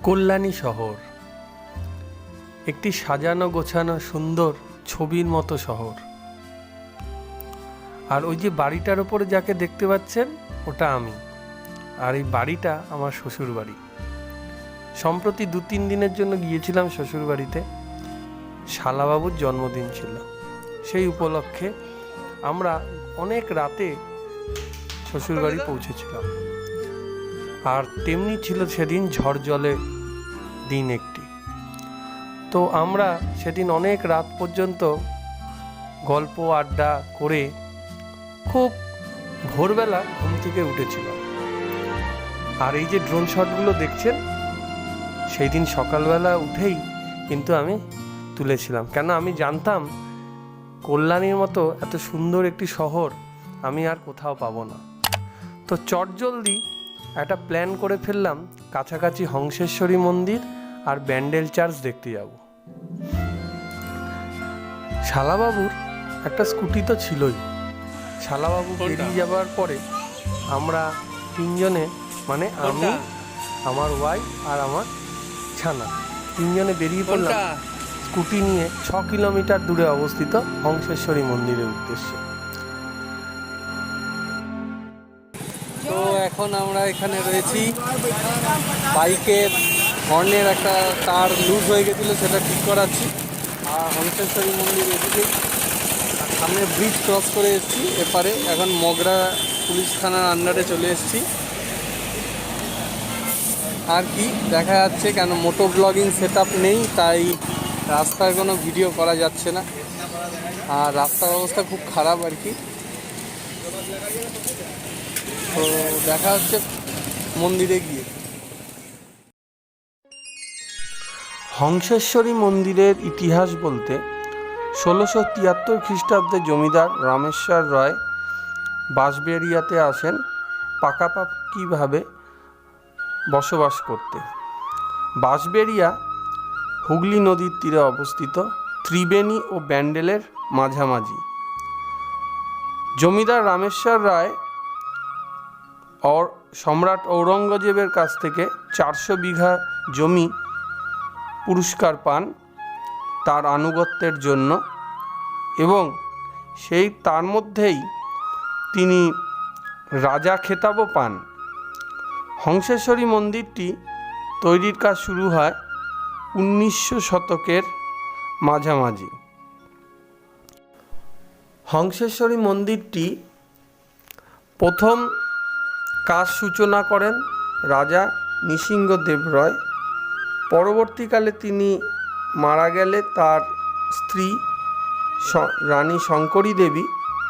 কল্যাণী শহর একটি সাজানো গোছানো সুন্দর ছবির মতো শহর। আর ওই যে বাড়িটার উপরে যাকে দেখতে পাচ্ছেন ওটা আমি, আর এই বাড়িটা আমার শ্বশুর বাড়ি। সম্প্রতি 2-3 দিনের জন্য গিয়েছিলাম শ্বশুর বাড়িতে, শালাবাবুর জন্মদিন ছিল। সেই উপলক্ষে আমরা অনেক রাতে শ্বশুর বাড়ি পৌঁছেছিলাম। আর তেমনি ছিল সেদিন ঝড় জলে দিন একটি। তো আমরা সেদিন অনেক রাত পর্যন্ত গল্প আড্ডা করে খুব ভোরবেলা ঘুম থেকে উঠেছিলাম। আর এই যে ড্রোন শটগুলো দেখছেন, সেই দিন সকালবেলা উঠেই কিন্তু আমি তুলেছিলাম, কেন আমি জানতাম কল্যাণীর মতো এত সুন্দর একটি শহর আমি আর কোথাও পাবো না। তো চটজলদি একটা প্ল্যান করে ফেললাম, কাছাকাছি হংসেশ্বরী মন্দির আর ব্যান্ডেল চার্চ দেখতে যাব। শালাবাবুর একটা স্কুটি তো ছিলই। শালাবাবু বেরিয়ে যাবার পরে আমরা 3 জনে, মানে আমি, আমার ওয়াইফ আর আমার ছানা, 3 জনে বেরিয়ে পড়লাম স্কুটি নিয়ে 6 কিলোমিটার দূরে অবস্থিত হংসেশ্বরী মন্দিরের উদ্দেশ্যে। তো এখন আমরা এখানে রয়েছি, বাইকের হর্নের একটা তার লুজ হয়ে গেছিলো, সেটা ঠিক করাচ্ছি। আর হংসেশ্বরী মন্দির এদিকে, সামনে ব্রিজ ক্রস করে এসেছি এপারে। এখন মগরা পুলিশ থানার আন্ডারে চলে এসেছি। আর কি দেখা যাচ্ছে, কেন মোটো ব্লগিং সেট আপ নেই, তাই রাস্তার কোনো ভিডিও করা যাচ্ছে না। আর রাস্তার অবস্থা খুব খারাপ আর কি। তো দেখা হচ্ছে মন্দিরে গিয়ে। হংসেশ্বরী মন্দিরের ইতিহাস বলতে 1673 খ্রিস্টাব্দে জমিদার রামেশ্বর রায় বাঁশবেড়িয়াতে আসেন পাকাপাকিভাবে বসবাস করতে। বাঁশবেড়িয়া হুগলি নদীর তীরে অবস্থিত, ত্রিবেণী ও ব্যান্ডেলের মাঝামাঝি। জমিদার রামেশ্বর রায় সম্রাট ঔরঙ্গজেবের কাছ থেকে 400 বিঘা জমি পুরস্কার পান তার আনুগত্যের জন্য, এবং তার মধ্যেই তিনি রাজা খেতাবও পান। হংসেশ্বরী মন্দিরটি তৈরির কাজ শুরু হয় 1900 শতকের মাঝামাঝি। হংসেশ্বরী মন্দিরটি প্রথম কাজ সূচনা করেন রাজা নৃসিংহদেব রায়। পরবর্তীকালে তিনি মারা গেলে তার স্ত্রী রানী শঙ্করী দেবী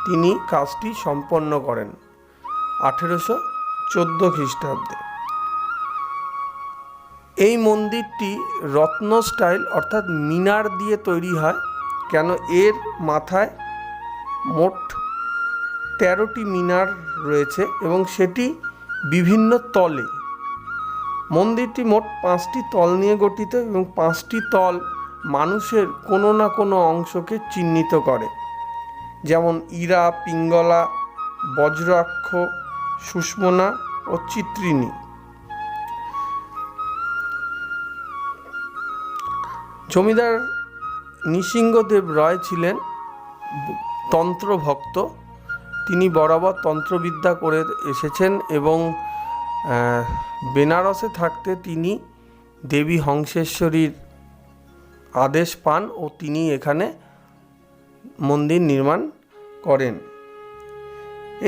তিনি কাজটি সম্পন্ন করেন 1814 খ্রিস্টাব্দে। এই মন্দিরটি রত্ন স্টাইল অর্থাৎ মিনার দিয়ে তৈরি হয়, কেন এর মাথায় মোট 13টি মিনার রয়েছে এবং সেটি বিভিন্ন তলে। মন্দিরটি মোট 5টি তল নিয়ে গঠিত এবং 5টি তল মানুষের কোনো না কোনো অংশকে চিহ্নিত করে, যেমন ইরা, পিঙ্গলা, বজ্রাক্ষ, সুষমনা ও চিত্রিণী। জমিদার নৃসিংহদেব রায় ছিলেন তন্ত্রভক্ত। তিনি বরাবর তন্ত্রবিদ্যা করে এসেছেন এবং বেনারসে থাকতে তিনি দেবী হংসেশ্বরীর আদেশ পান ও তিনি এখানে মন্দির নির্মাণ করেন।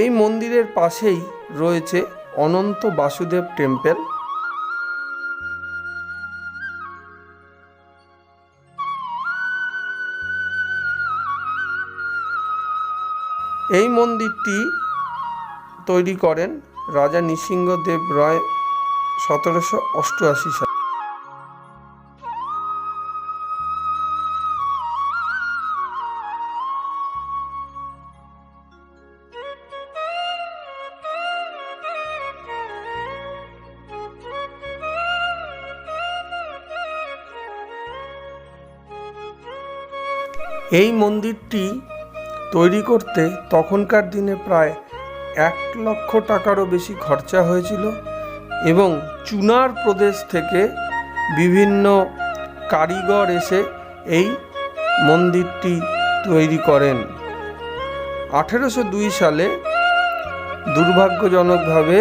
এই মন্দিরের পাশেই রয়েছে অনন্ত বাসুদেব টেম্পল। এই মন্দিরটি তৈরি করেন রাজা নৃসিংহদেব রায় 1788 সালে। এই মন্দিরটি তৈরি করতে তখনকার দিনে প্রায় 1 লক্ষ টাকারও বেশি খরচা হয়েছিল এবং চুনার প্রদেশ থেকে বিভিন্ন কারিগর এসে এই মন্দিরটি তৈরি করেন। 1802 সালে দুর্ভাগ্যজনকভাবে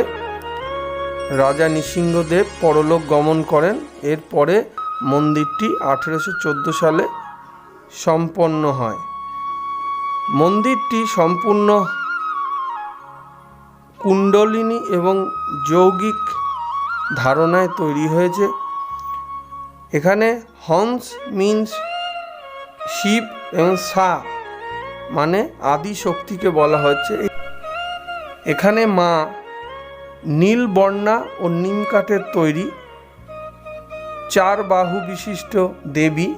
রাজা নৃসিংহদেব পরলোক গমন করেন। এরপরে মন্দিরটি 1814 সালে সম্পন্ন হয়। মন্দিরটি সম্পূর্ণ কুণ্ডলিনী এবং যৌগিক ধারণায় তৈরি হয়েছে। এখানে হংস মিন্স শিব এবং সা মানে আদি শক্তিকে বলা হচ্ছে। এখানে মা নীলবর্ণা ও নিম কাঠের তৈরি 4 বাহু বিশিষ্ট দেবী।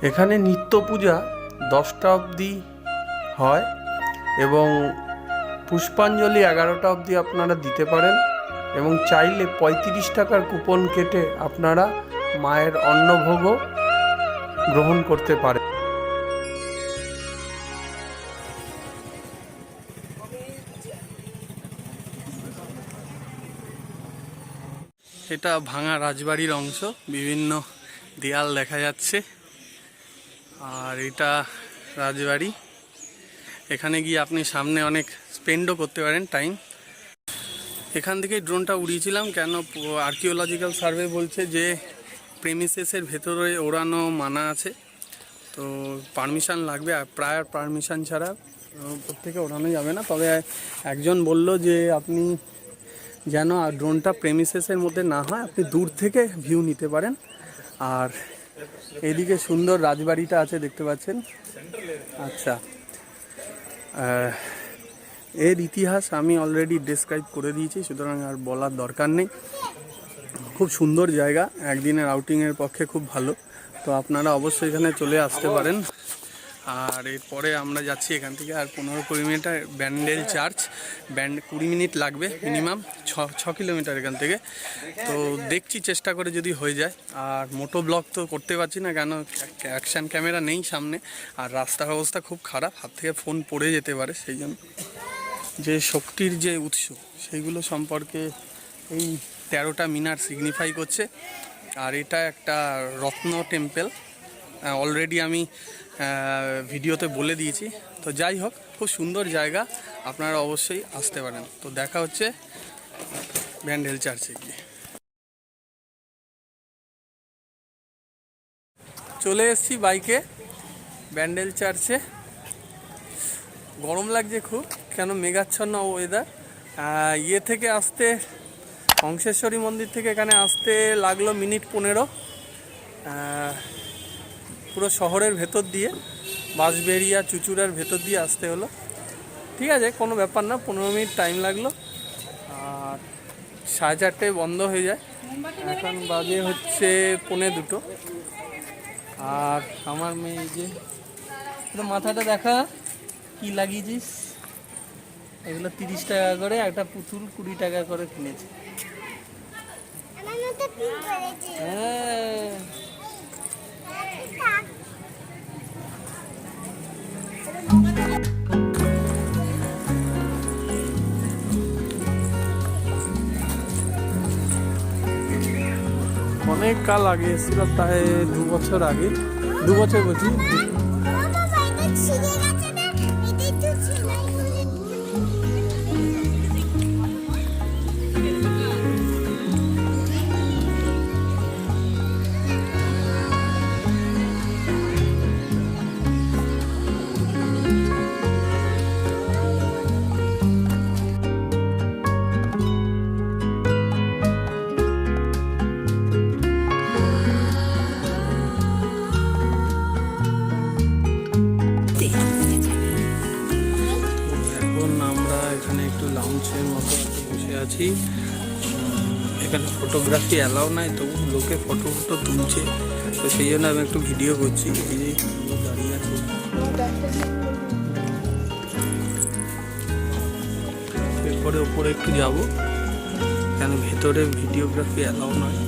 এখানে নিত্য পূজা 10টা অবধি হয় এবং পুষ্পাঞ্জলি 11টা অবধি আপনারা দিতে পারেন এবং চাইলে 35 টাকার কুপন কেটে আপনারা মায়ের অন্নভোগও গ্রহণ করতে পারেন। এটা ভাঙা রাজবাড়ির অংশ, বিভিন্ন দেয়াল দেখা যাচ্ছে। আর এটা রাজবাড়ি, এখানে গিয়ে আপনি সামনে অনেক স্পেন্ডও করতে পারেন টাইম। এখান থেকে ড্রোনটা উড়িয়েছিলাম কেন আর্কিওলজিক্যাল সার্ভে বলছে যে প্রেমিসেসের ভেতরে ওড়ানো মানা আছে, তো পারমিশন লাগবে, আর প্রায়র পারমিশন ছাড়া উপর থেকে ওড়ানো যাবে না। তবে একজন বলল যে আপনি যেন ড্রোনটা প্রেমিসেসের মধ্যে না হয়, আপনি দূর থেকে ভিউ নিতে পারেন। আর এদিকে সুন্দর রাজবাড়িটা আছে দেখতে পাচ্ছেন। আচ্ছা, এর ইতিহাস আমি অলরেডি ডেসক্রাইব করে দিয়েছি, সুতরাং আর বলার দরকার নেই। খুব সুন্দর জায়গা, একদিনের আউটিংয়ের পক্ষে খুব ভালো, তো আপনারা অবশ্যই এখানে চলে আসতে পারেন। আর এরপরে আমরা যাচ্ছি এখান থেকে আর 15-20 মিনিট ব্যান্ডেল চার্চ। 20 মিনিট লাগবে মিনিমাম, 6 কিলোমিটার এখান থেকে। তো দেখছি চেষ্টা করে যদি হয়ে যায়। আর মোটো ব্লগ তো করতে পারছি না, কেন অ্যাকশান ক্যামেরা নেই সামনে, আর রাস্তার অবস্থা খুব খারাপ, হাত থেকে ফোন পড়ে যেতে পারে। সেই জন্য যে শক্তির যে উৎস সেইগুলো সম্পর্কে এই 13টা মিনার সিগনিফাই করছে। আর এটা একটা রত্ন টেম্পল, অলরেডি আমি ভিডিওতে বলে দিয়েছি। তো যাই হোক, খুব সুন্দর জায়গা, আপনারা অবশ্যই আসতে পারেন। তো দেখা হচ্ছে ব্যান্ডেল চার্চে গিয়ে। চলে এসেছি বাইকে ব্যান্ডেল চার্চে। গরম লাগছে খুব, কেন মেঘাচ্ছন্ন ওয়েদার। ইয়ে থেকে আসতে, হংসেশ্বরী মন্দির থেকে এখানে আসতে লাগলো মিনিট 15। পুরো শহরের ভেতর দিয়ে, বাঁশবেড়িয়া চুচুড়ার ভেতর দিয়ে আসতে হলো। ঠিক আছে, কোনো ব্যাপার না, 15 মিনিট টাইম লাগলো। আর 4:30টায় বন্ধ হয়ে যায়। এখন বাজে হচ্ছে 1:45। আর আমার মেয়ে যে মাথাটা দেখা কি লাগিয়েছিস, এগুলো 30 টাকা করে, একটা পুতুল 20 টাকা করে কিনেছে। হ্যাঁ, অনেক কাল আগে এসেছিল, প্রায় 2 বছর আগে, 2 বছর বলছি। লাউঞ্জের মতো বসে আছি। এখানে ফটোগ্রাফি অ্যালাউ নাই, তবু লোকে ফটো তুলছে, তো সেই জন্য আমি একটু ভিডিও করছি। এই যে দাঁড়িয়ে আছি, এরপরে ওপরে একটু যাব, কেন ভেতরে ভিডিওগ্রাফি অ্যালাউ নয়।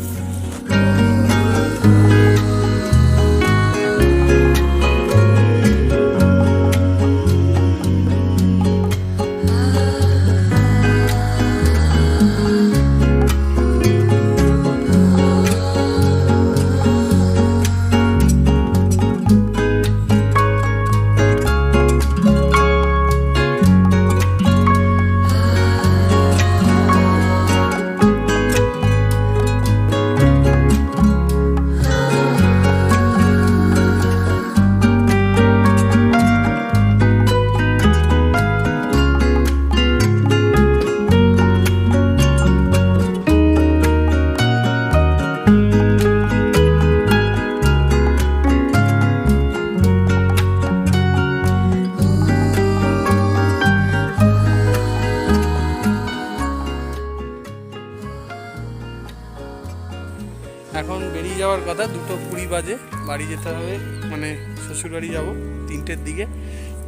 কথা 2:20 বাজে, বাড়ি যেতে হবে, মানে শ্বশুরবাড়ি যাব 3টের দিকে,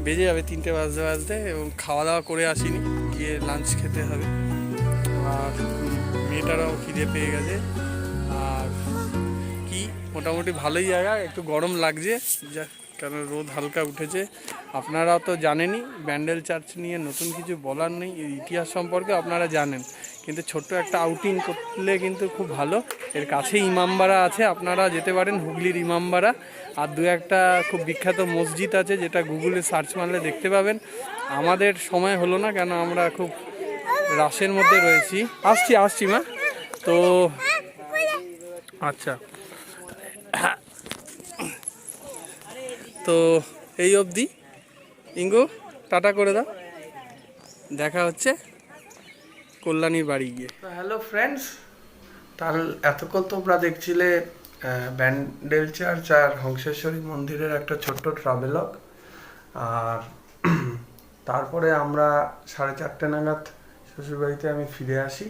বেজে যাবে 3টে বাজতে বাজতে। এবং খাওয়া দাওয়া করে আসিনি, গিয়ে লাঞ্চ খেতে হবে। আর মেয়েটারাও খিদে পেয়ে গেছে। আর কি মোটামুটি ভালোই জায়গা, একটু গরম লাগছে যা, কারণ রোদ হালকা উঠেছে। আপনারাও তো জানেনই, ব্যান্ডেল চার্চ নিয়ে নতুন কিছু বলার নেই, এর ইতিহাস সম্পর্কে আপনারা জানেন, কিন্তু ছোট্ট একটা আউটিং করলে কিন্তু খুব ভালো। এর কাছে ইমামবাড়া আছে, আপনারা যেতে পারেন, হুগলির ইমামবাড়া। আর দু একটা খুব বিখ্যাত মসজিদ আছে, যেটা গুগলে সার্চ মারলে দেখতে পাবেন। আমাদের সময় হলো না, কেন আমরা খুব রাশের মধ্যে রয়েছি। আসছি মা। তো আচ্ছা, তো এই অবধি। ইঙ্গু টাটা করে দাও, দেখা হচ্ছে কল্যাণীর বাড়ি গিয়ে। হ্যালো ফ্রেন্ডস, তার এতক্ষণ তোমরা দেখছিলে ব্যান্ডেল চার্চ আর হংসেশ্বরী মন্দিরের একটা ছোট্ট ট্রাভেলগ। আর তারপরে আমরা 4:30 নাগাদ শ্বশুরবাড়িতে আমি ফিরে আসি।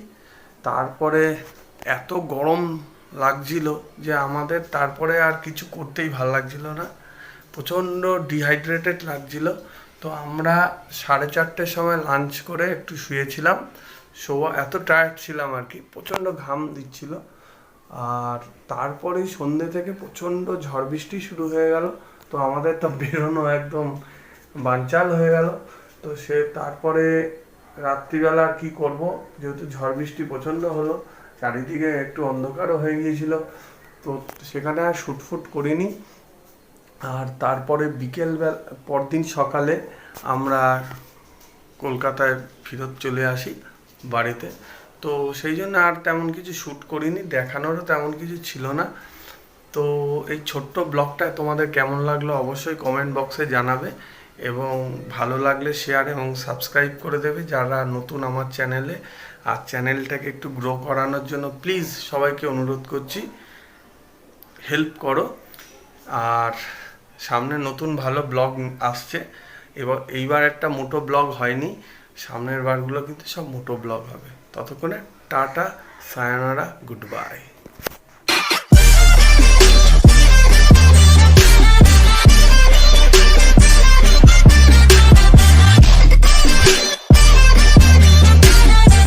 তারপরে এত গরম লাগছিল যে আমাদের তারপরে আর কিছু করতেই ভাল লাগছিল না, প্রচণ্ড ডিহাইড্রেটেড লাগছিল। তো আমরা 4:30 সময় লাঞ্চ করে একটু শুয়েছিলাম। এত টায়ার্ড ছিলাম আর কি, প্রচণ্ড ঘাম দিচ্ছিল। আর তারপরেই সন্ধ্যে থেকে প্রচণ্ড ঝড় বৃষ্টি শুরু হয়ে গেল। তো আমাদের তো বেরোনো একদম বানচাল হয়ে গেল। তো তারপরে রাত্রিবেলা আর কি করবো, যেহেতু ঝড় বৃষ্টি প্রচণ্ড হলো, চারিদিকে একটু অন্ধকারও হয়ে গিয়েছিল, তো সেখানে আর শুটফুট করিনি। আর তারপরে বিকেলবেলা পরদিন সকালে আমরা কলকাতায় ফেরত চলে আসি বাড়িতে। তো সেই জন্য আর তেমন কিছু শ্যুট করিনি, দেখানোরও তেমন কিছু ছিল না। তো এই ছোট্ট ব্লগটা তোমাদের কেমন লাগলো অবশ্যই কমেন্ট বক্সে জানাবে, এবং ভালো লাগলে শেয়ার এবং সাবস্ক্রাইব করে দেবে যারা নতুন আমার চ্যানেলে। আর চ্যানেলটাকে একটু গ্রো করানোর জন্য প্লিজ সবাইকে অনুরোধ করছি, হেল্প করো। আর সামনে নতুন ভালো ব্লগ আসছে, এইবার একটা মোটো ব্লগ হয়নি, সামনের বারগুলো কিন্তু সব মোটো ব্লগ হবে। ততক্ষণে টাটা, সায়োনারা, গুড বাই।